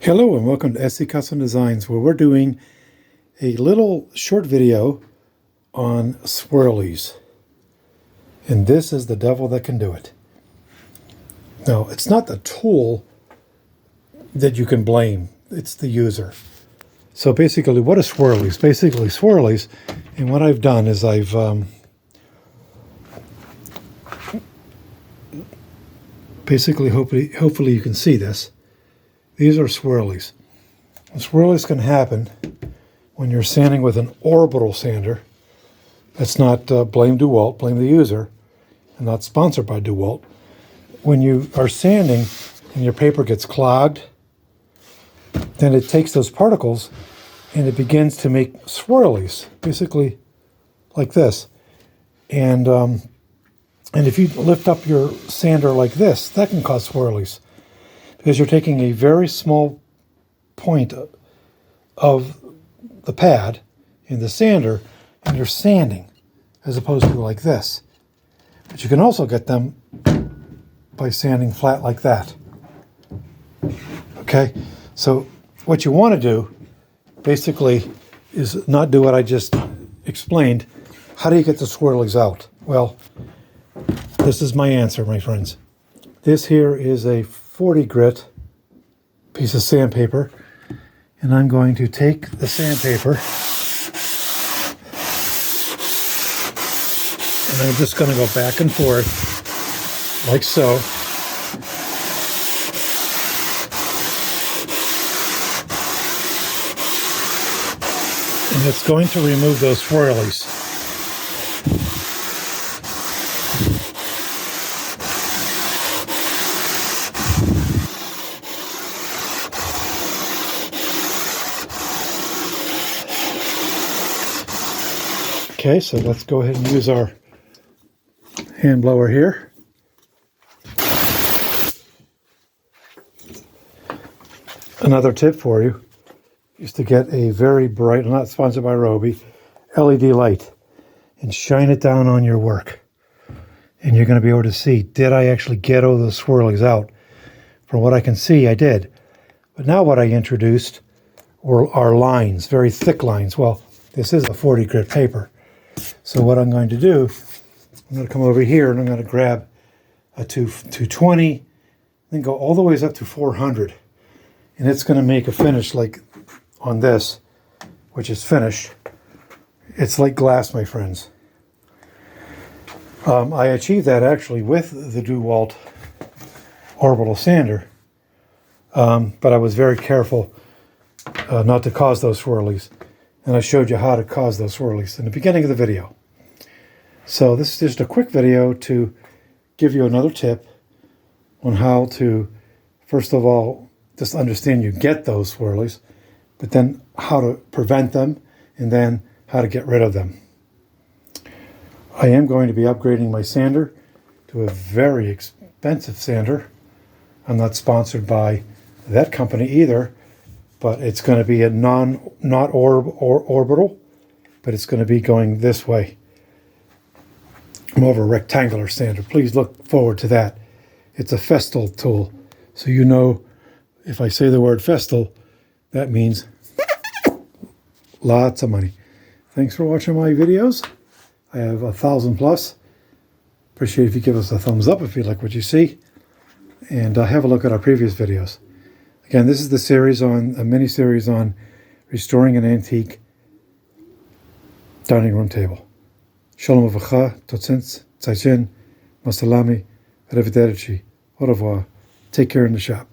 Hello and welcome to SC Custom Designs, where we're doing a little short video on swirlies. And this is the devil that can do it. Now, it's not the tool that you can blame, it's the user. So basically, what are swirlies? Basically, swirlies, and what I've done is I've basically, hopefully you can see this. These are swirlies. And swirlies can happen when you're sanding with an orbital sander. That's not blame DeWalt, blame the user, and not sponsored by DeWalt. When you are sanding and your paper gets clogged, then it takes those particles and it begins to make swirlies, basically like this. And if you lift up your sander like this, that can cause swirlies. Because you're taking a very small point of the pad in the sander and you're sanding as opposed to like this. But you can also get them by sanding flat like that. Okay, so what you want to do basically is not do what I just explained. How do you get the swirlies out? Well, this is my answer, my friends. This here is a 40 grit piece of sandpaper, and I'm going to take the sandpaper and I'm just going to go back and forth like so. And it's going to remove those swirlies. Okay, so let's go ahead and use our hand blower here. Another tip for you is to get a very bright, not sponsored by Roby, LED light and shine it down on your work. And you're going to be able to see, did I actually get all those swirlies out? From what I can see, I did. But now what I introduced are lines, very thick lines. Well, this is a 40 grit paper. So what I'm going to do, I'm going to come over here and I'm going to grab a 220, then go all the way up to 400. And it's going to make a finish like on this, which is finished. It's like glass, my friends. I achieved that actually with the DeWalt orbital sander, but I was very careful not to cause those swirlies. And I showed you how to cause those swirlies in the beginning of the video. So this is just a quick video to give you another tip on how to, first of all, just understand you get those swirlies, but then how to prevent them, and then how to get rid of them. I am going to be upgrading my sander to a very expensive sander. I'm not sponsored by that company either, but it's going to be a not orbital, but it's going to be going this way. More of a rectangular sander. Please look forward to that. It's a Festool tool. So you know, if I say the word Festool, that means lots of money. Thanks for watching my videos. I have 1,000 plus. Appreciate if you give us a thumbs up if you like what you see. And have a look at our previous videos. Again, this is the series a mini-series on restoring an antique dining room table. Shalom uvracha, totzins, tzaichen, masalami, arrivederci, au revoir. Take care in the shop.